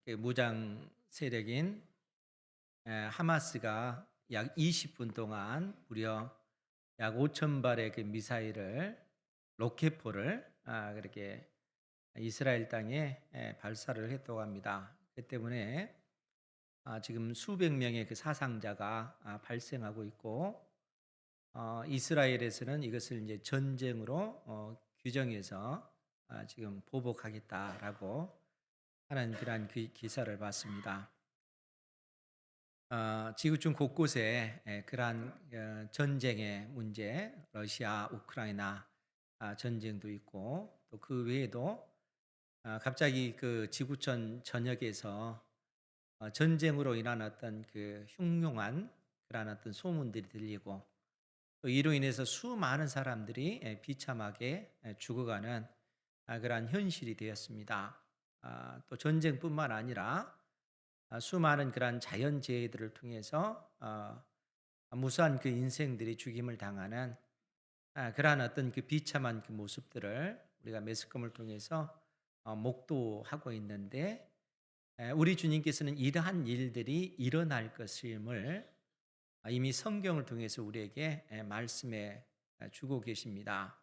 그 무장 세력인 하마스가 약 20분 동안 무려 약 5천 발의 그 미사일을 로켓포를 그렇게 이스라엘 땅에 발사를 했다고 합니다. 그 때문에 지금 수백 명의 그 사상자가 발생하고 있고, 이스라엘에서는 이것을 이제 전쟁으로 규정해서 지금 보복하겠다라고 하는 그러한 기사를 봤습니다. 지구촌 곳곳에 그러한 전쟁의 문제, 러시아, 우크라이나 전쟁도 있고, 또 그 외에도 갑자기 그 지구촌 전역에서 전쟁으로 인한 어떤 그 흉흉한 그러한 어떤 소문들이 들리고, 또 이로 인해서 수많은 사람들이 비참하게 죽어가는 그러한 현실이 되었습니다. 또 전쟁뿐만 아니라 수많은 그러한 자연재해들을 통해서 무수한 그 인생들이 죽임을 당하는 그러한 어떤 그 비참한 그 모습들을 우리가 매스컴을 통해서 목도하고 있는데, 우리 주님께서는 이러한 일들이 일어날 것임을 이미 성경을 통해서 우리에게 말씀해 주고 계십니다.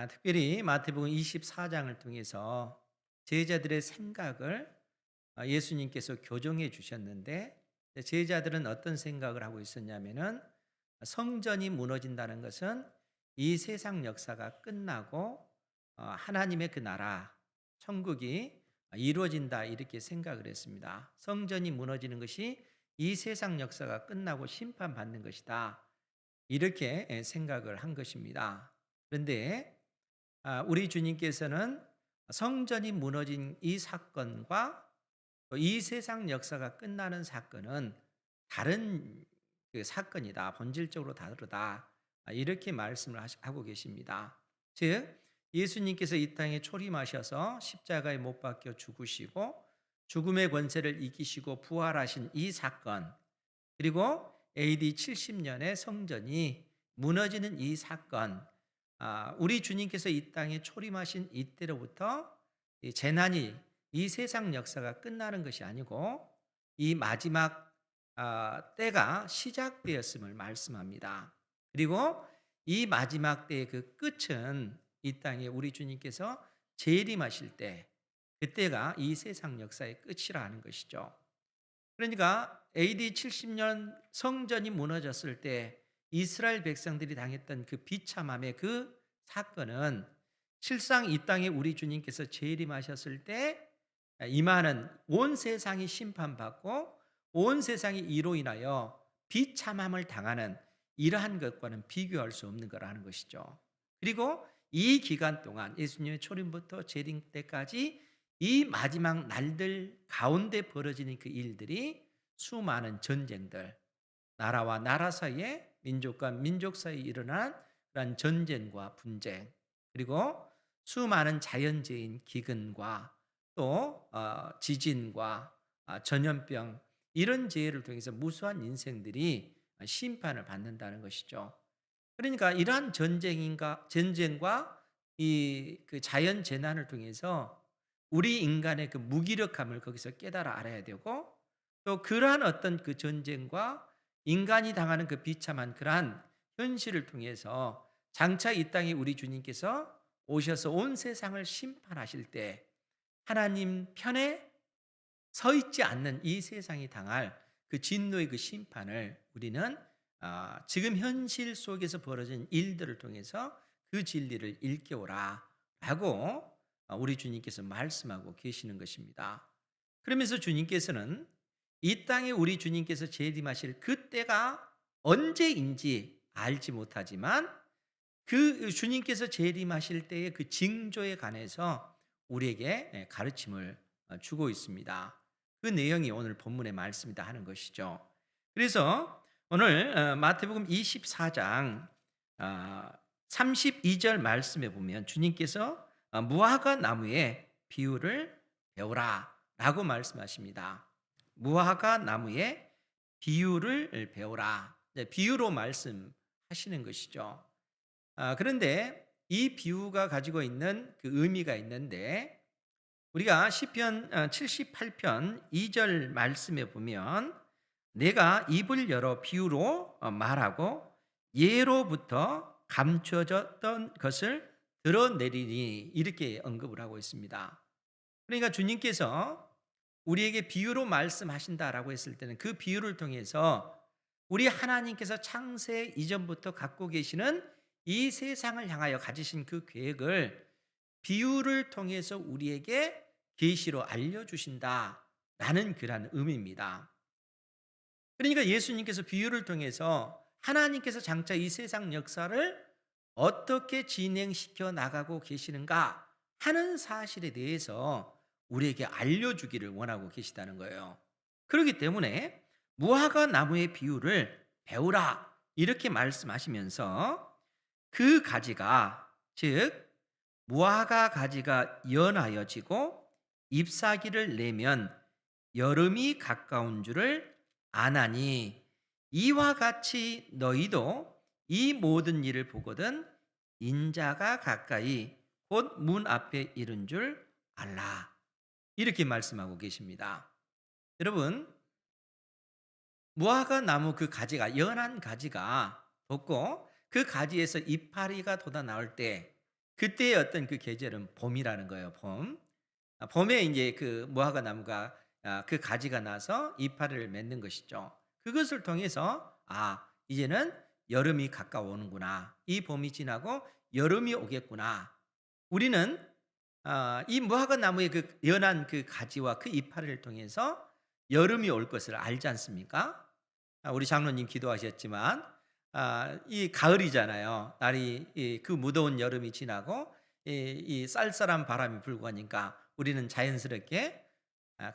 특별히 마태복음 24장을 통해서 제자들의 생각을 예수님께서 교정해 주셨는데, 제자들은 어떤 생각을 하고 있었냐면은 성전이 무너진다는 것은 이 세상 역사가 끝나고 하나님의 그 나라 천국이 이루어진다, 이렇게 생각을 했습니다. 성전이 무너지는 것이 이 세상 역사가 끝나고 심판받는 것이다, 이렇게 생각을 한 것입니다. 그런데 우리 주님께서는 성전이 무너진 이 사건과 이 세상 역사가 끝나는 사건은 다른 그 사건이다, 본질적으로 다르다, 이렇게 말씀을 하고 계십니다. 즉, 예수님께서 이 땅에 초림하셔서 십자가에 못 박혀 죽으시고 죽음의 권세를 이기시고 부활하신 이 사건, 그리고 AD 70년에 성전이 무너지는 이 사건, 우리 주님께서 이 땅에 초림하신 이때로부터 이 재난이, 이 세상 역사가 끝나는 것이 아니고 이 마지막 때가 시작되었음을 말씀합니다. 그리고 이 마지막 때의 그 끝은 이 땅에 우리 주님께서 재림하실 때, 그때가 이 세상 역사의 끝이라 하는 것이죠. 그러니까 AD 70년 성전이 무너졌을 때 이스라엘 백성들이 당했던 그 비참함의 그 사건은 실상 이 땅에 우리 주님께서 재림하셨을 때 임하는 온 세상이 심판받고 온 세상이 이로 인하여 비참함을 당하는 이러한 것과는 비교할 수 없는 거라는 것이죠. 그리고 이 기간 동안 예수님의 초림부터 재림 때까지 이 마지막 날들 가운데 벌어지는 그 일들이 수많은 전쟁들, 나라와 나라 사이에, 민족과 민족 사이에 일어난 그런 전쟁과 분쟁, 그리고 수많은 자연재해인 기근과 또 지진과 전염병, 이런 재해를 통해서 무수한 인생들이 심판을 받는다는 것이죠. 그러니까 이러한 전쟁과 이 그 자연 재난을 통해서 우리 인간의 그 무기력함을 거기서 깨달아 알아야 되고, 또 그러한 어떤 그 전쟁과 인간이 당하는 그 비참한 그러한 현실을 통해서 장차 이 땅에 우리 주님께서 오셔서 온 세상을 심판하실 때 하나님 편에 서 있지 않는 이 세상이 당할 그 진노의 그 심판을 우리는 지금 현실 속에서 벌어진 일들을 통해서 그 진리를 일깨우라 라고 우리 주님께서 말씀하고 계시는 것입니다. 그러면서 주님께서는 이 땅에 우리 주님께서 재림하실 그때가 언제인지 알지 못하지만 그 주님께서 재림하실 때의 그 징조에 관해서 우리에게 가르침을 주고 있습니다. 그 내용이 오늘 본문의 말씀이다 하는 것이죠. 그래서 오늘 마태복음 24장 32절 말씀에 보면 주님께서 무화과 나무의 비유를 배우라 라고 말씀하십니다. 무화과 나무의 비유를 배우라. 비유로 말씀하시는 것이죠. 그런데 이 비유가 가지고 있는 그 의미가 있는데, 우리가 시편 78편 2절 말씀에 보면 내가 입을 열어 비유로 말하고 예로부터 감춰졌던 것을 드러내리니 이렇게 언급을 하고 있습니다. 그러니까 주님께서 우리에게 비유로 말씀하신다라고 했을 때는 그 비유를 통해서 우리 하나님께서 창세 이전부터 갖고 계시는 이 세상을 향하여 가지신 그 계획을 비유를 통해서 우리에게 계시로 알려주신다라는 그런 의미입니다. 그러니까 예수님께서 비유를 통해서 하나님께서 장차 이 세상 역사를 어떻게 진행시켜 나가고 계시는가 하는 사실에 대해서 우리에게 알려주기를 원하고 계시다는 거예요. 그렇기 때문에 무화과 나무의 비유를 배우라 이렇게 말씀하시면서 그 가지가 즉 무화과 가지가 연하여지고 잎사귀를 내면 여름이 가까운 줄을 아나니 이와 같이 너희도 이 모든 일을 보거든 인자가 가까이 곧 문 앞에 이른 줄 알라. 이렇게 말씀하고 계십니다. 여러분, 무화과 나무 그 가지가 연한 가지가 돋고 그 가지에서 이파리가 돋아 나올 때 그때의 어떤 그 계절은 봄이라는 거예요. 봄. 봄에 이제 그 무화과 나무가 그 가지가 나서 이파리를 맺는 것이죠. 그것을 통해서 이제는 여름이 가까워오는구나. 이 봄이 지나고 여름이 오겠구나. 우리는 이 무화과 나무의 그 연한 그 가지와 그 이파리를 통해서 여름이 올 것을 알지 않습니까? 우리 장로님 기도하셨지만 이 가을이잖아요. 날이 그 무더운 여름이 지나고 이 쌀쌀한 바람이 불고 하니까 우리는 자연스럽게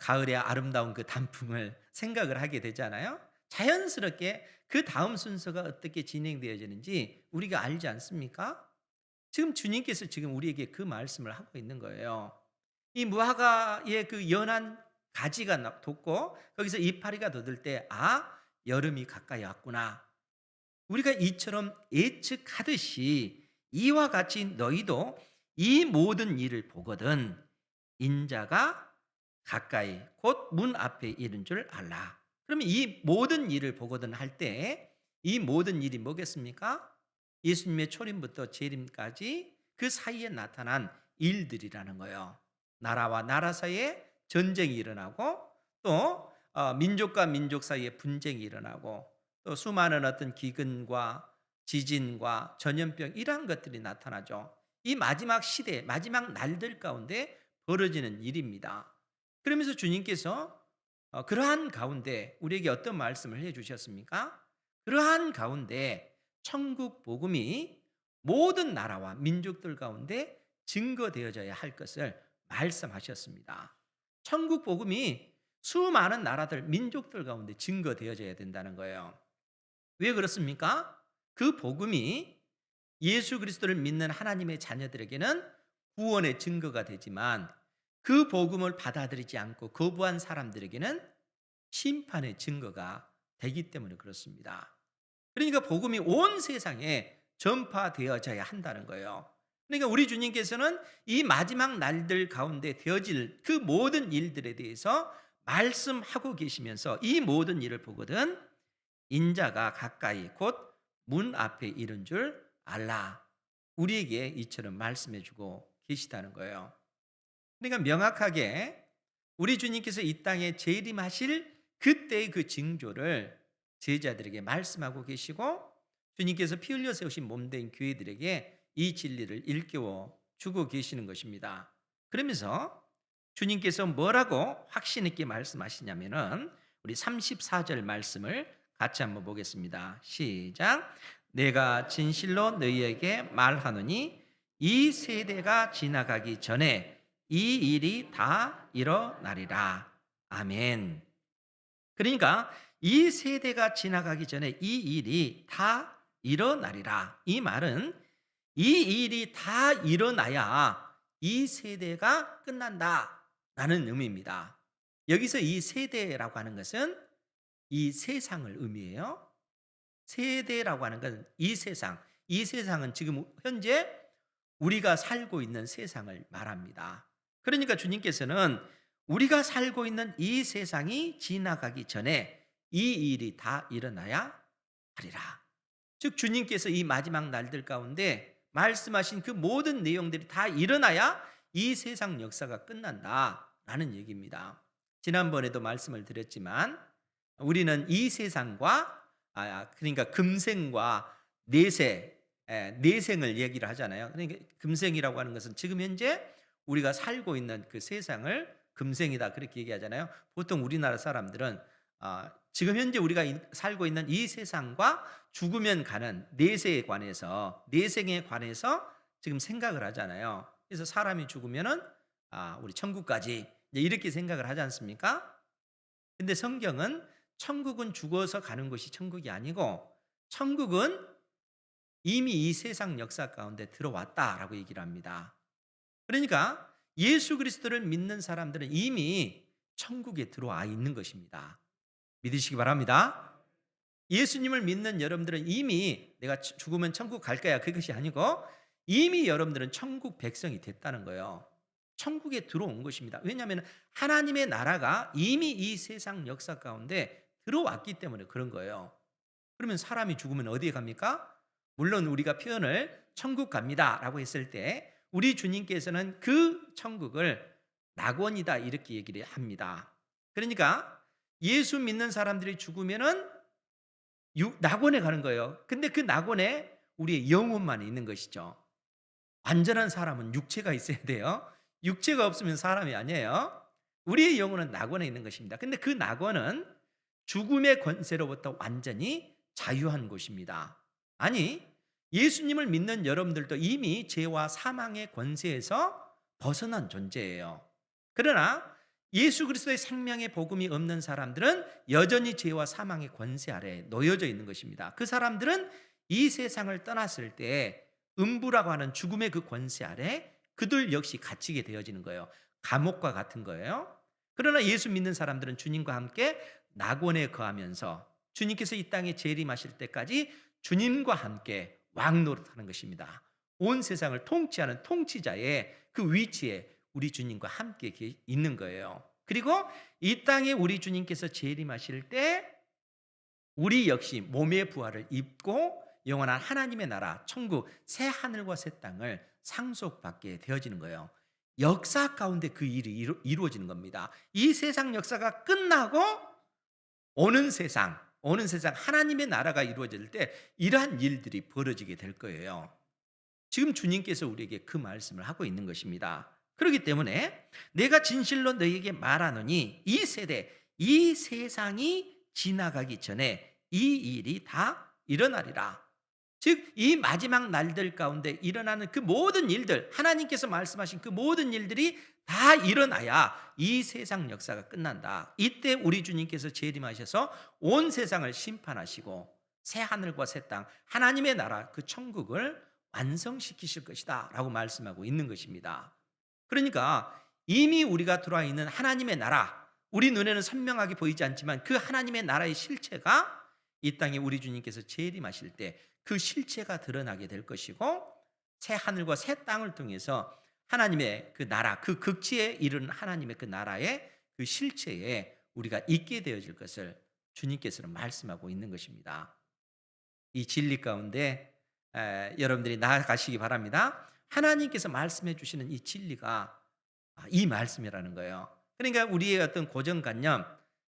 가을의 아름다운 그 단풍을 생각을 하게 되잖아요. 자연스럽게 그 다음 순서가 어떻게 진행되어지는지 우리가 알지 않습니까? 지금 주님께서 지금 우리에게 그 말씀을 하고 있는 거예요. 이 무화과의 그 연한 가지가 돋고 거기서 이파리가 돋을 때 여름이 가까이 왔구나. 우리가 이처럼 예측하듯이 이와 같이 너희도 이 모든 일을 보거든 인자가 가까이 곧 문 앞에 이른 줄 알라. 그러면 이 모든 일을 보거든 할 때 이 모든 일이 뭐겠습니까? 예수님의 초림부터 재림까지 그 사이에 나타난 일들이라는 거예요. 나라와 나라 사이에 전쟁이 일어나고 또 민족과 민족 사이에 분쟁이 일어나고 또 수많은 어떤 기근과 지진과 전염병 이러한 것들이 나타나죠. 이 마지막 시대, 마지막 날들 가운데 벌어지는 일입니다. 그러면서 주님께서 그러한 가운데 우리에게 어떤 말씀을 해 주셨습니까? 그러한 가운데 천국 복음이 모든 나라와 민족들 가운데 증거되어져야 할 것을 말씀하셨습니다. 천국 복음이 수많은 나라들, 민족들 가운데 증거되어져야 된다는 거예요. 왜 그렇습니까? 그 복음이 예수 그리스도를 믿는 하나님의 자녀들에게는 구원의 증거가 되지만 그 복음을 받아들이지 않고 거부한 사람들에게는 심판의 증거가 되기 때문에 그렇습니다. 그러니까 복음이 온 세상에 전파되어져야 한다는 거예요. 그러니까 우리 주님께서는 이 마지막 날들 가운데 되어질 그 모든 일들에 대해서 말씀하고 계시면서 이 모든 일을 보거든 인자가 가까이 곧 문 앞에 이른 줄 알라. 우리에게 이처럼 말씀해 주고 계시다는 거예요. 그러니까 명확하게 우리 주님께서 이 땅에 재림하실 그때의 그 징조를 제자들에게 말씀하고 계시고 주님께서 피 흘려 세우신 몸된 교회들에게 이 진리를 일깨워 주고 계시는 것입니다. 그러면서 주님께서 뭐라고 확신 있게 말씀하시냐면은 우리 34절 말씀을 같이 한번 보겠습니다. 시작. 내가 진실로 너희에게 말하노니 이 세대가 지나가기 전에 이 일이 다 일어나리라. 아멘. 그러니까 이 세대가 지나가기 전에 이 일이 다 일어나리라. 이 말은 이 일이 다 일어나야 이 세대가 끝난다라는 의미입니다. 여기서 이 세대라고 하는 것은 이 세상을 의미해요. 세대라고 하는 것은 이 세상, 이 세상은 지금 현재 우리가 살고 있는 세상을 말합니다. 그러니까 주님께서는 우리가 살고 있는 이 세상이 지나가기 전에 이 일이 다 일어나야 하리라. 즉 주님께서 이 마지막 날들 가운데 말씀하신 그 모든 내용들이 다 일어나야 이 세상 역사가 끝난다라는 얘기입니다. 지난번에도 말씀을 드렸지만 우리는 이 세상과 그러니까 금생과 내세, 내생을 얘기를 하잖아요. 그러니까 금생이라고 하는 것은 지금 현재 우리가 살고 있는 그 세상을 금생이다 그렇게 얘기하잖아요. 보통 우리나라 사람들은 지금 현재 우리가 살고 있는 이 세상과 죽으면 가는 내세에 관해서, 내생에 관해서 지금 생각을 하잖아요. 그래서 사람이 죽으면은 우리 천국까지 이제 이렇게 생각을 하지 않습니까? 근데 성경은 천국은 죽어서 가는 곳이 천국이 아니고 천국은 이미 이 세상 역사 가운데 들어왔다라고 얘기를 합니다. 그러니까 예수 그리스도를 믿는 사람들은 이미 천국에 들어와 있는 것입니다. 믿으시기 바랍니다. 예수님을 믿는 여러분들은 이미 내가 죽으면 천국 갈 거야 그것이 아니고 이미 여러분들은 천국 백성이 됐다는 거예요. 천국에 들어온 것입니다. 왜냐하면 하나님의 나라가 이미 이 세상 역사 가운데 들어왔기 때문에 그런 거예요. 그러면 사람이 죽으면 어디에 갑니까? 물론 우리가 표현을 천국 갑니다라고 했을 때 우리 주님께서는 그 천국을 낙원이다 이렇게 얘기를 합니다. 그러니까 예수 믿는 사람들이 죽으면은 낙원에 가는 거예요. 근데 그 낙원에 우리의 영혼만 있는 것이죠. 완전한 사람은 육체가 있어야 돼요. 육체가 없으면 사람이 아니에요. 우리의 영혼은 낙원에 있는 것입니다. 근데 그 낙원은 죽음의 권세로부터 완전히 자유한 곳입니다. 아니, 예수님을 믿는 여러분들도 이미 죄와 사망의 권세에서 벗어난 존재예요. 그러나 예수 그리스도의 생명의 복음이 없는 사람들은 여전히 죄와 사망의 권세 아래에 놓여져 있는 것입니다. 그 사람들은 이 세상을 떠났을 때 음부라고 하는 죽음의 그 권세 아래 그들 역시 갇히게 되어지는 거예요. 감옥과 같은 거예요. 그러나 예수 믿는 사람들은 주님과 함께 낙원에 거하면서 주님께서 이 땅에 재림하실 때까지 주님과 함께 왕노릇하는 것입니다. 온 세상을 통치하는 통치자의 그 위치에 우리 주님과 함께 있는 거예요. 그리고 이 땅에 우리 주님께서 재림하실 때 우리 역시 몸의 부활을 입고 영원한 하나님의 나라 천국 새 하늘과 새 땅을 상속받게 되어지는 거예요. 역사 가운데 그 일이 이루어지는 겁니다. 이 세상 역사가 끝나고 오는 세상 하나님의 나라가 이루어질 때 이러한 일들이 벌어지게 될 거예요. 지금 주님께서 우리에게 그 말씀을 하고 있는 것입니다. 그렇기 때문에 내가 진실로 너희에게 말하노니 이 세대, 이 세상이 지나가기 전에 이 일이 다 일어나리라. 즉 이 마지막 날들 가운데 일어나는 그 모든 일들, 하나님께서 말씀하신 그 모든 일들이 다 일어나야 이 세상 역사가 끝난다. 이때 우리 주님께서 재림하셔서 온 세상을 심판하시고 새 하늘과 새 땅, 하나님의 나라 그 천국을 완성시키실 것이다 라고 말씀하고 있는 것입니다. 그러니까 이미 우리가 들어와 있는 하나님의 나라, 우리 눈에는 선명하게 보이지 않지만 그 하나님의 나라의 실체가 이 땅에 우리 주님께서 재림하실 때 그 실체가 드러나게 될 것이고 새 하늘과 새 땅을 통해서 하나님의 그 나라, 그 극치에 이르는 하나님의 그 나라의 그 실체에 우리가 있게 되어질 것을 주님께서는 말씀하고 있는 것입니다. 이 진리 가운데 여러분들이 나아가시기 바랍니다. 하나님께서 말씀해 주시는 이 진리가 이 말씀이라는 거예요. 그러니까 우리의 어떤 고정관념,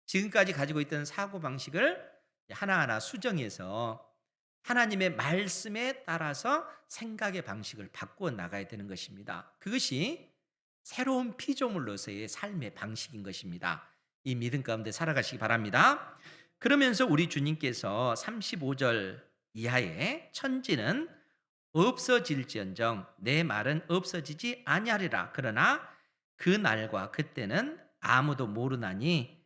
지금까지 가지고 있던 사고방식을 하나하나 수정해서 하나님의 말씀에 따라서 생각의 방식을 바꾸어 나가야 되는 것입니다. 그것이 새로운 피조물로서의 삶의 방식인 것입니다. 이 믿음 가운데 살아가시기 바랍니다. 그러면서 우리 주님께서 35절 이하에 천지는 없어질지언정 내 말은 없어지지 아니하리라. 그러나 그 날과 그때는 아무도 모르나니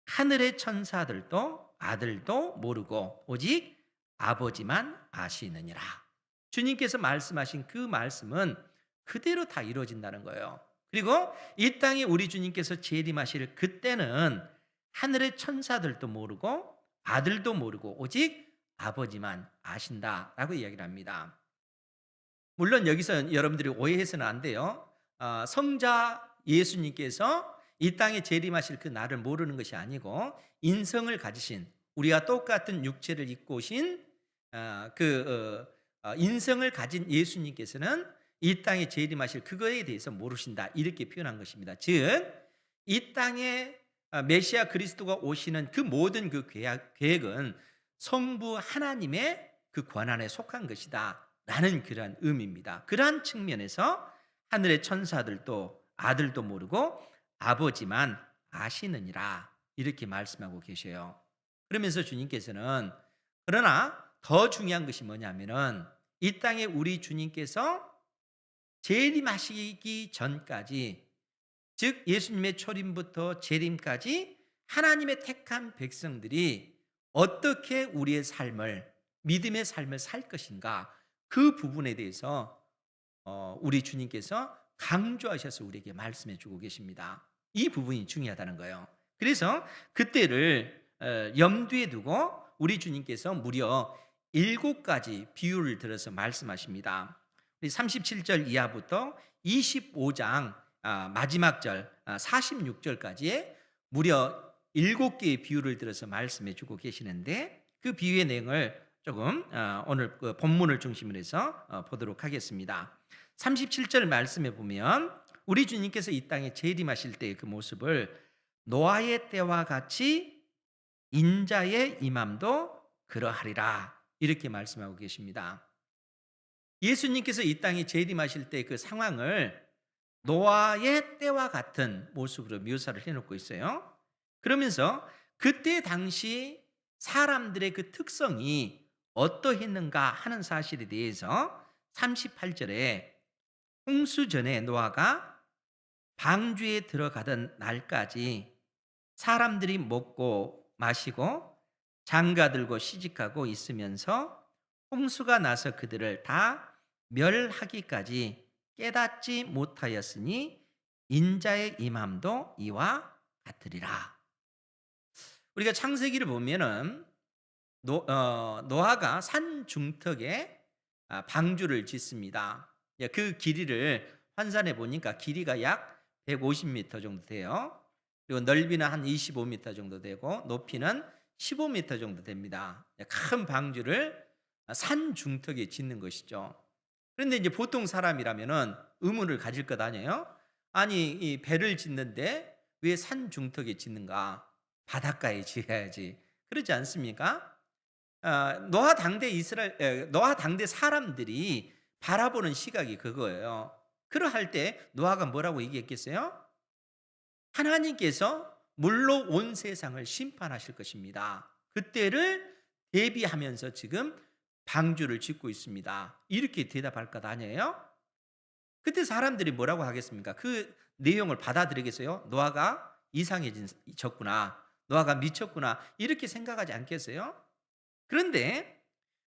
하늘의 천사들도 아들도 모르고 오직 아버지만 아시느니라. 주님께서 말씀하신 그 말씀은 그대로 다 이루어진다는 거예요. 그리고 이 땅에 우리 주님께서 재림하실 그때는 하늘의 천사들도 모르고 아들도 모르고 오직 아버지만 아신다라고 이야기를 합니다. 물론 여기서 여러분들이 오해해서는 안 돼요. 성자 예수님께서 이 땅에 재림하실 그 날을 모르는 것이 아니고 인성을 가지신 우리와 똑같은 육체를 입고 오신 인성을 가진 예수님께서는 이 땅에 재림하실 그거에 대해서 모르신다 이렇게 표현한 것입니다. 즉 이 땅에 메시아 그리스도가 오시는 그 모든 그 계획은 성부 하나님의 그 권한에 속한 것이다 라는 그러한 의미입니다. 그러한 측면에서 하늘의 천사들도 아들도 모르고 아버지만 아시느니라 이렇게 말씀하고 계셔요. 그러면서 주님께서는 그러나 더 중요한 것이 뭐냐면은 이 땅에 우리 주님께서 재림하시기 전까지, 즉 예수님의 초림부터 재림까지 하나님의 택한 백성들이 어떻게 우리의 삶을, 믿음의 삶을 살 것인가, 그 부분에 대해서 우리 주님께서 강조하셔서 우리에게 말씀해 주고 계십니다. 이 부분이 중요하다는 거예요. 그래서 그때를 염두에 두고 우리 주님께서 무려 7가지 비유를 들어서 말씀하십니다. 우리 37절 이하부터 25장 마지막 절 46절까지의 무려 7개의 비유를 들어서 말씀해 주고 계시는데, 그 비유의 내용을 조금 오늘 그 본문을 중심으로 해서 보도록 하겠습니다. 37절 말씀에 보면 우리 주님께서 이 땅에 재림하실 때의 그 모습을 노아의 때와 같이 인자의 임함도 그러하리라 이렇게 말씀하고 계십니다. 예수님께서 이 땅에 재림하실 때 그 상황을 노아의 때와 같은 모습으로 묘사를 해놓고 있어요. 그러면서 그때 당시 사람들의 그 특성이 어떠했는가 하는 사실에 대해서 38절에 홍수 전에 노아가 방주에 들어가던 날까지 사람들이 먹고 마시고 장가들고 시집가고 있으면서 홍수가 나서 그들을 다 멸하기까지 깨닫지 못하였으니 인자의 임함도 이와 같으리라. 우리가 창세기를 보면은 노아가 산 중턱에 방주를 짓습니다. 그 길이를 환산해 보니까 길이가 약 150m 정도 돼요. 그리고 넓이는 한 25m 정도 되고 높이는 15m 정도 됩니다. 큰 방주를 산 중턱에 짓는 것이죠. 그런데 이제 보통 사람이라면은 의문을 가질 것 아니에요? 아니, 이 배를 짓는데 왜 산 중턱에 짓는가? 바닷가에 지어야지. 그러지 않습니까? 노아 당대 사람들이 바라보는 시각이 그거예요. 그러할 때 노아가 뭐라고 얘기했겠어요? 하나님께서 물로 온 세상을 심판하실 것입니다. 그때를 대비하면서 지금 방주를 짓고 있습니다. 이렇게 대답할 것 아니에요? 그때 사람들이 뭐라고 하겠습니까? 그 내용을 받아들이겠어요? 노아가 이상해졌구나. 노아가 미쳤구나. 이렇게 생각하지 않겠어요? 그런데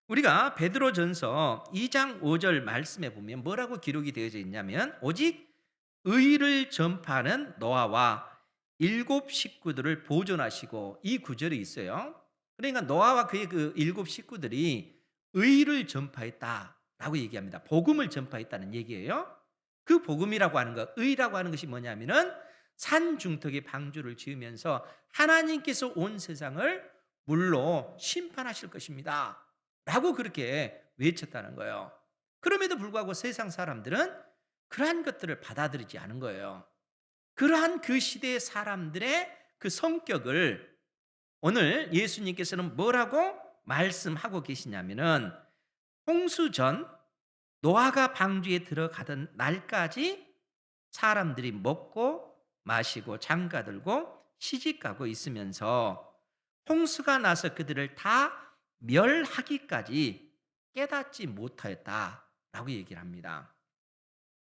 우리가 베드로전서 2장 5절 말씀에 보면 뭐라고 기록이 되어져 있냐면 오직 의를 전파하는 노아와 7 식구들을 보존하시고, 이 구절이 있어요. 그러니까 노아와 그의 그 7 식구들이 의를 전파했다라고 얘기합니다. 복음을 전파했다는 얘기예요. 그 복음이라고 하는 것, 의라고 하는 것이 뭐냐면은 산 중턱에 방주를 지으면서 하나님께서 온 세상을 물로 심판하실 것입니다 라고 그렇게 외쳤다는 거예요. 그럼에도 불구하고 세상 사람들은 그러한 것들을 받아들이지 않은 거예요. 그러한 그 시대의 사람들의 그 성격을 오늘 예수님께서는 뭐라고 말씀하고 계시냐면은 홍수 전 노아가 방주에 들어가던 날까지 사람들이 먹고 마시고 장가들고 시집가고 있으면서 홍수가 나서 그들을 다 멸하기까지 깨닫지 못하였다라고 얘기를 합니다.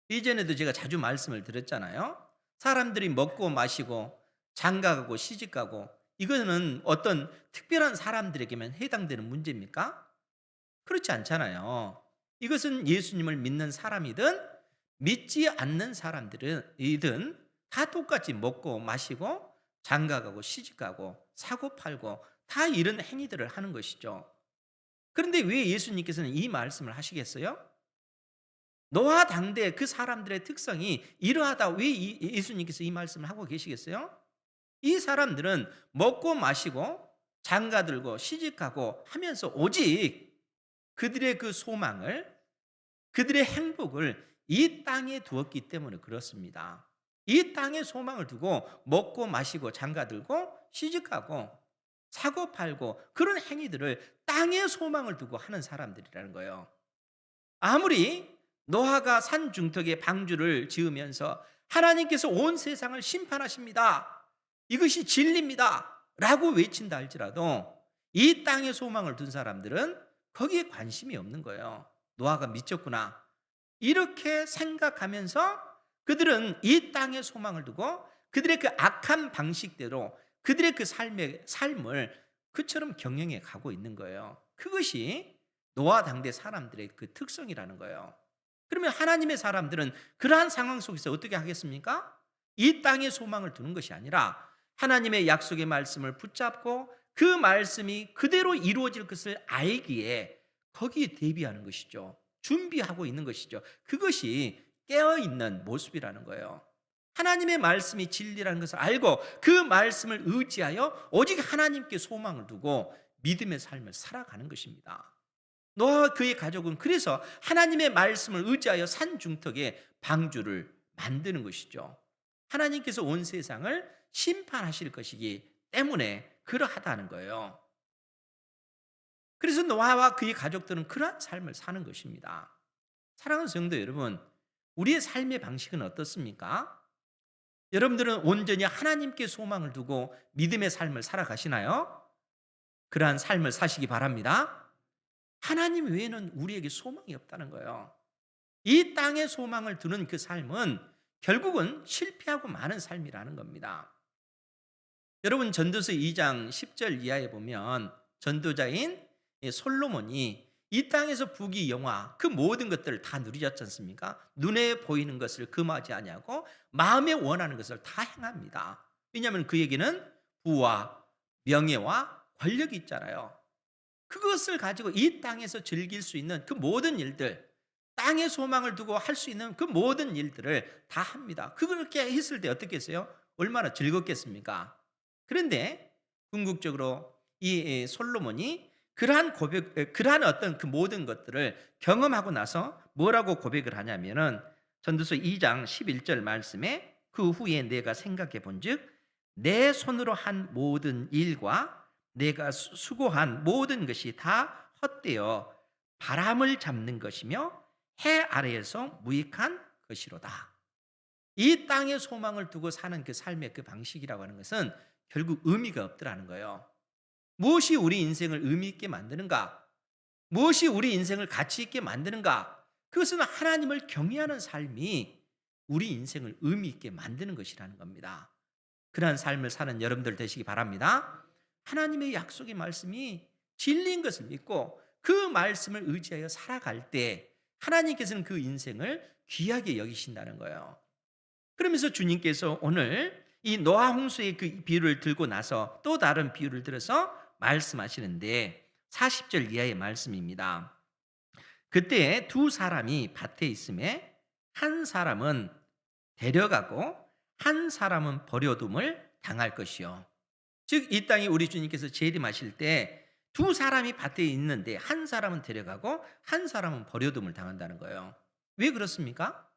이전에도 제가 자주 말씀을 드렸잖아요. 사람들이 먹고 마시고 장가가고 시집가고, 이거는 어떤 특별한 사람들에게만 해당되는 문제입니까? 그렇지 않잖아요. 이것은 예수님을 믿는 사람이든 믿지 않는 사람들이든 다 똑같이 먹고 마시고 장가가고 시집가고 사고 팔고 다 이런 행위들을 하는 것이죠. 그런데 왜 예수님께서는 이 말씀을 하시겠어요? 노아 당대 그 사람들의 특성이 이러하다. 왜 예수님께서 이 말씀을 하고 계시겠어요? 이 사람들은 먹고 마시고 장가들고 시집가고 하면서 오직 그들의 그 소망을, 그들의 행복을 이 땅에 두었기 때문에 그렇습니다. 이 땅에 소망을 두고 먹고 마시고 장가들고 시집가고 사고 팔고 그런 행위들을 땅에 소망을 두고 하는 사람들이라는 거예요. 아무리 노아가 산 중턱에 방주를 지으면서 하나님께서 온 세상을 심판하십니다, 이것이 진리입니다 라고 외친다 할지라도 이 땅에 소망을 둔 사람들은 거기에 관심이 없는 거예요. 노아가 미쳤구나 이렇게 생각하면서 그들은 이 땅에 소망을 두고 그들의 그 악한 방식대로 그들의 그 삶을 그처럼 경영해 가고 있는 거예요. 그것이 노아 당대 사람들의 그 특성이라는 거예요. 그러면 하나님의 사람들은 그러한 상황 속에서 어떻게 하겠습니까? 이 땅에 소망을 두는 것이 아니라 하나님의 약속의 말씀을 붙잡고 그 말씀이 그대로 이루어질 것을 알기에 거기에 대비하는 것이죠. 준비하고 있는 것이죠. 그것이 깨어있는 모습이라는 거예요. 하나님의 말씀이 진리라는 것을 알고 그 말씀을 의지하여 오직 하나님께 소망을 두고 믿음의 삶을 살아가는 것입니다. 노아와 그의 가족은 그래서 하나님의 말씀을 의지하여 산 중턱에 방주를 만드는 것이죠. 하나님께서 온 세상을 심판하실 것이기 때문에 그러하다는 거예요. 그래서 노아와 그의 가족들은 그러한 삶을 사는 것입니다. 사랑하는 성도 여러분, 우리의 삶의 방식은 어떻습니까? 여러분들은 온전히 하나님께 소망을 두고 믿음의 삶을 살아가시나요? 그러한 삶을 사시기 바랍니다. 하나님 외에는 우리에게 소망이 없다는 거예요. 이 땅에 소망을 두는 그 삶은 결국은 실패하고 마는 삶이라는 겁니다. 여러분, 전도서 2장 10절 이하에 보면 전도자인 솔로몬이 이 땅에서 부귀 영화 그 모든 것들을 다 누리셨지 않습니까? 눈에 보이는 것을 금하지 아니하고 마음에 원하는 것을 다 행합니다. 왜냐하면 그에게는 부와 명예와 권력이 있잖아요. 그것을 가지고 이 땅에서 즐길 수 있는 그 모든 일들, 땅에 소망을 두고 할 수 있는 그 모든 일들을 다 합니다. 그렇게 했을 때 어떻겠어요? 얼마나 즐겁겠습니까? 그런데 궁극적으로 이 솔로몬이 그러한 어떤 그 모든 것들을 경험하고 나서 뭐라고 고백을 하냐면은 전도서 2장 11절 말씀에 그 후에 내가 생각해 본즉 내 손으로 한 모든 일과 내가 수고한 모든 것이 다 헛되어 바람을 잡는 것이며 해 아래에서 무익한 것이로다. 이 땅에 소망을 두고 사는 그 삶의 그 방식이라고 하는 것은 결국 의미가 없더라는 거예요. 무엇이 우리 인생을 의미 있게 만드는가? 무엇이 우리 인생을 가치 있게 만드는가? 그것은 하나님을 경외하는 삶이 우리 인생을 의미 있게 만드는 것이라는 겁니다. 그러한 삶을 사는 여러분들 되시기 바랍니다. 하나님의 약속의 말씀이 진리인 것을 믿고 그 말씀을 의지하여 살아갈 때 하나님께서는 그 인생을 귀하게 여기신다는 거예요. 그러면서 주님께서 오늘 이 노아 홍수의 그 비유를 들고 나서 또 다른 비유를 들어서 말씀하시는데 40절 이하의 말씀입니다. 그때 두 사람이 밭에 있음에 한 사람은 데려가고 한 사람은 버려둠을 당할 것이요. 즉 이 땅에 우리 주님께서 재림하실 때 두 사람이 밭에 있는데 한 사람은 데려가고 한 사람은 버려둠을 당한다는 거예요. 왜 그렇습니까?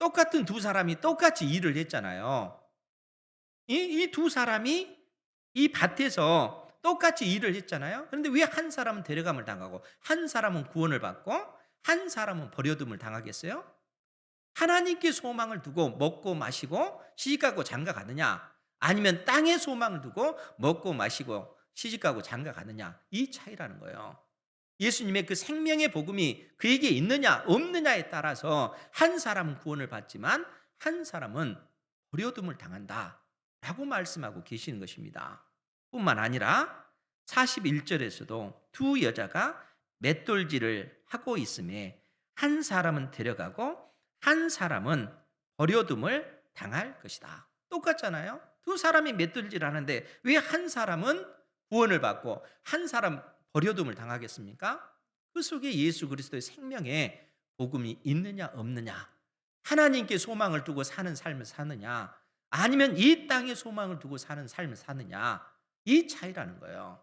똑같은 두 사람이 똑같이 일을 했잖아요. 이 두 사람이 이 밭에서 똑같이 일을 했잖아요. 그런데 왜 한 사람은 데려감을 당하고 한 사람은 구원을 받고 한 사람은 버려둠을 당하겠어요? 하나님께 소망을 두고 먹고 마시고 시집가고 장가가느냐, 아니면 땅에 소망을 두고 먹고 마시고 시집가고 장가가느냐, 이 차이라는 거예요. 예수님의 그 생명의 복음이 그에게 있느냐 없느냐에 따라서 한 사람은 구원을 받지만 한 사람은 버려둠을 당한다라고 말씀하고 계시는 것입니다. 뿐만 아니라 41절에서도 두 여자가 맷돌질을 하고 있음에 한 사람은 데려가고 한 사람은 버려둠을 당할 것이다. 똑같잖아요. 두 사람이 맷돌질 하는데 왜 한 사람은 구원을 받고 한 사람 버려둠을 당하겠습니까? 그 속에 예수 그리스도의 생명의 복음이 있느냐 없느냐, 하나님께 소망을 두고 사는 삶을 사느냐, 아니면 이 땅에 소망을 두고 사는 삶을 사느냐, 이 차이라는 거예요.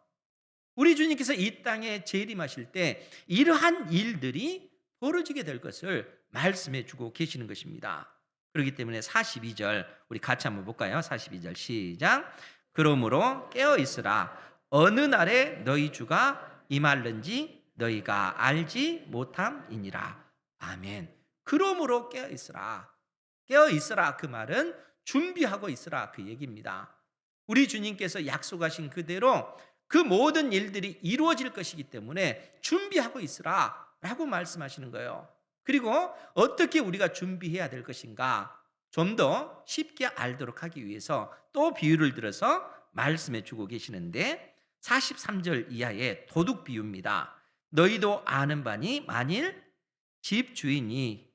우리 주님께서 이 땅에 재림하실 때 이러한 일들이 벌어지게 될 것을 말씀해 주고 계시는 것입니다. 그렇기 때문에 42절 우리 같이 한번 볼까요? 42절 시작. 그러므로 깨어 있으라. 어느 날에 너희 주가 임할는지 너희가 알지 못함이니라. 아멘. 그러므로 깨어 있으라. 깨어 있으라 그 말은 준비하고 있으라 그 얘기입니다. 우리 주님께서 약속하신 그대로 그 모든 일들이 이루어질 것이기 때문에 준비하고 있으라 라고 말씀하시는 거예요. 그리고 어떻게 우리가 준비해야 될 것인가 좀 더 쉽게 알도록 하기 위해서 또 비유를 들어서 말씀해 주고 계시는데 43절 이하의 도둑 비유입니다. 너희도 아는 바니 만일 집 주인이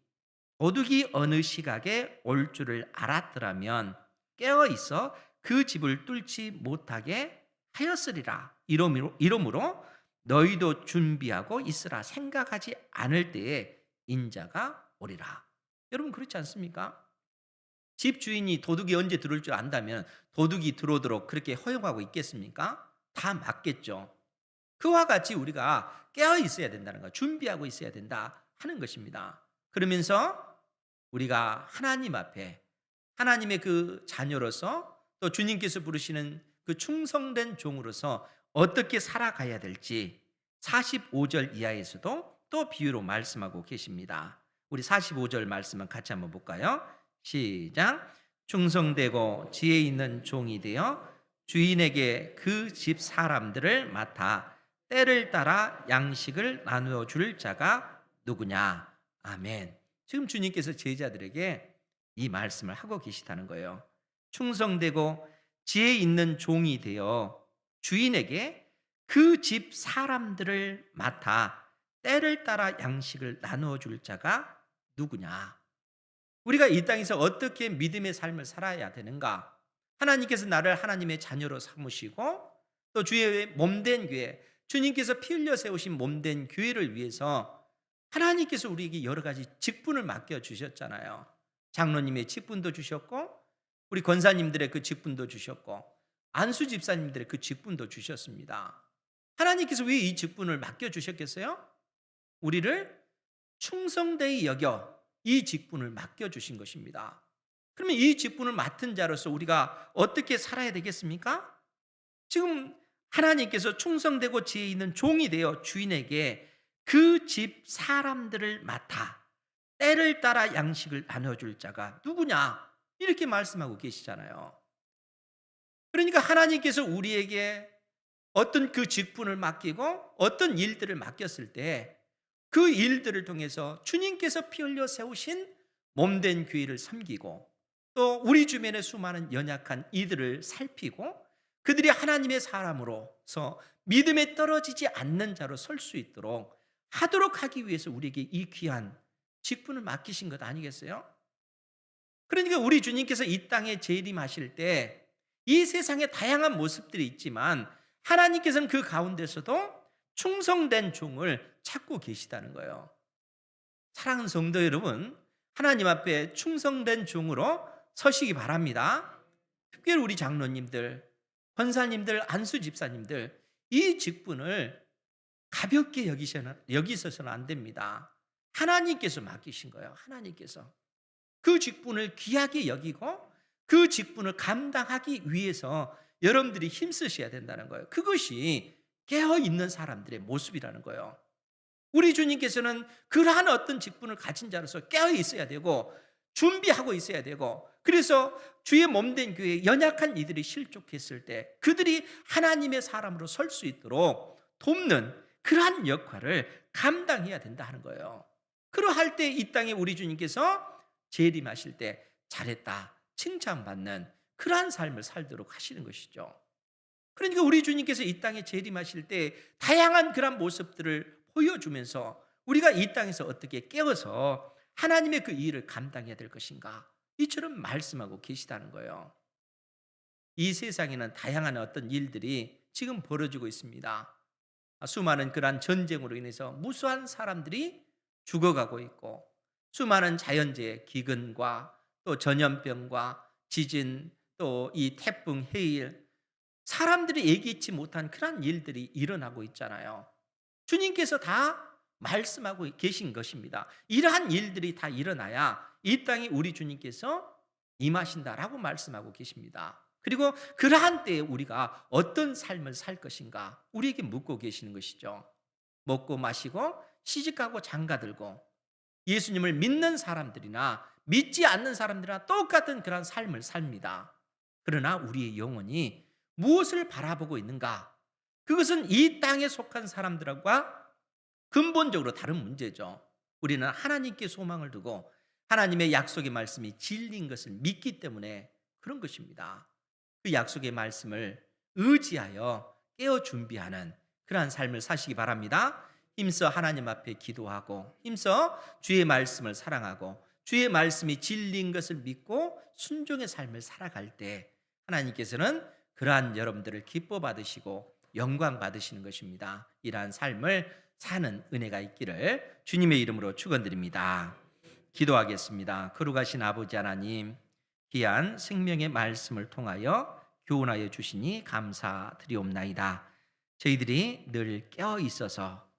도둑이 어느 시각에 올 줄을 알았더라면 깨어 있어 그 집을 뚫지 못하게 하였으리라. 이러므로 너희도 준비하고 있으라. 생각하지 않을 때에 인자가 오리라. 여러분 그렇지 않습니까? 집 주인이 도둑이 언제 들어올 줄 안다면 도둑이 들어오도록 그렇게 허용하고 있겠습니까? 다 막겠죠. 그와 같이 우리가 깨어 있어야 된다는 것, 준비하고 있어야 된다 하는 것입니다. 그러면서 우리가 하나님 앞에 하나님의 그 자녀로서 또 주님께서 부르시는 그 충성된 종으로서 어떻게 살아가야 될지 45절 이하에서도 또 비유로 말씀하고 계십니다. 우리 45절 말씀은 같이 한번 볼까요? 시작. 충성되고 지혜 있는 종이 되어 주인에게 그 집 사람들을 맡아 때를 따라 양식을 나누어 줄 자가 누구냐? 아멘. 지금 주님께서 제자들에게 이 말씀을 하고 계시다는 거예요. 충성되고 지혜 있는 종이 되어 주인에게 그 집 사람들을 맡아 때를 따라 양식을 나누어 줄 자가 누구냐? 우리가 이 땅에서 어떻게 믿음의 삶을 살아야 되는가? 하나님께서 나를 하나님의 자녀로 삼으시고 또 주의 몸된 교회, 주님께서 피 흘려 세우신 몸된 교회를 위해서 하나님께서 우리에게 여러 가지 직분을 맡겨 주셨잖아요. 장로님의 직분도 주셨고 우리 권사님들의 그 직분도 주셨고 안수 집사님들의 그 직분도 주셨습니다. 하나님께서 왜 이 직분을 맡겨 주셨겠어요? 우리를 충성되이 여겨 이 직분을 맡겨주신 것입니다. 그러면 이 직분을 맡은 자로서 우리가 어떻게 살아야 되겠습니까? 지금 하나님께서 충성되고 지혜 있는 종이 되어 주인에게 그 집 사람들을 맡아 때를 따라 양식을 나눠줄 자가 누구냐? 이렇게 말씀하고 계시잖아요. 그러니까 하나님께서 우리에게 어떤 그 직분을 맡기고 어떤 일들을 맡겼을 때 그 일들을 통해서 주님께서 피 흘려 세우신 몸된 교회를 섬기고 또 우리 주변의 수많은 연약한 이들을 살피고 그들이 하나님의 사람으로서 믿음에 떨어지지 않는 자로 설 수 있도록 하도록 하기 위해서 우리에게 이 귀한 직분을 맡기신 것 아니겠어요? 그러니까 우리 주님께서 이 땅에 재림하실 때 이 세상에 다양한 모습들이 있지만 하나님께서는 그 가운데서도 충성된 종을 찾고 계시다는 거예요. 사랑하는 성도 여러분, 하나님 앞에 충성된 종으로 서시기 바랍니다. 특별히 우리 장로님들, 권사님들, 안수 집사님들 이 직분을 가볍게 여기서는 안 됩니다. 하나님께서 맡기신 거예요. 하나님께서 그 직분을 귀하게 여기고 그 직분을 감당하기 위해서 여러분들이 힘쓰셔야 된다는 거예요. 그것이 깨어있는 사람들의 모습이라는 거예요. 우리 주님께서는 그러한 어떤 직분을 가진 자로서 깨어 있어야 되고 준비하고 있어야 되고 그래서 주의 몸된 교회에 연약한 이들이 실족했을 때 그들이 하나님의 사람으로 설 수 있도록 돕는 그러한 역할을 감당해야 된다 하는 거예요. 그러할 때 이 땅에 우리 주님께서 재림하실 때 잘했다 칭찬받는 그러한 삶을 살도록 하시는 것이죠. 그러니까 우리 주님께서 이 땅에 재림하실 때 다양한 그런 모습들을 보여주면서 우리가 이 땅에서 어떻게 깨어서 하나님의 그 일을 감당해야 될 것인가 이처럼 말씀하고 계시다는 거예요. 이 세상에는 다양한 어떤 일들이 지금 벌어지고 있습니다. 수많은 그러한 전쟁으로 인해서 무수한 사람들이 죽어가고 있고 수많은 자연재해, 기근과 또 전염병과 지진, 또 이 태풍, 해일, 사람들이 예기치 못한 그런 일들이 일어나고 있잖아요. 주님께서 다 말씀하고 계신 것입니다. 이러한 일들이 다 일어나야 이 땅에 우리 주님께서 임하신다라고 말씀하고 계십니다. 그리고 그러한 때에 우리가 어떤 삶을 살 것인가 우리에게 묻고 계시는 것이죠. 먹고 마시고 시집가고 장가들고 예수님을 믿는 사람들이나 믿지 않는 사람들이나 똑같은 그런 삶을 삽니다. 그러나 우리의 영혼이 무엇을 바라보고 있는가? 그것은 이 땅에 속한 사람들과 근본적으로 다른 문제죠. 우리는 하나님께 소망을 두고 하나님의 약속의 말씀이 진리인 것을 믿기 때문에 그런 것입니다. 그 약속의 말씀을 의지하여 깨어 준비하는 그러한 삶을 사시기 바랍니다. 힘써 하나님 앞에 기도하고 힘써 주의 말씀을 사랑하고 주의 말씀이 진리인 것을 믿고 순종의 삶을 살아갈 때 하나님께서는 그러한 여러분들을 기뻐 받으시고 영광 받으시는 것입니다. 이러한 삶을 사는 은혜가 있기를 주님의 이름으로 축원드립니다. 기도하겠습니다. 거룩하신 아버지 하나님, 귀한 생명의 말씀을 통하여 교훈하여 주시니 감사드리옵나이다. 저희들이 늘 깨어 있어서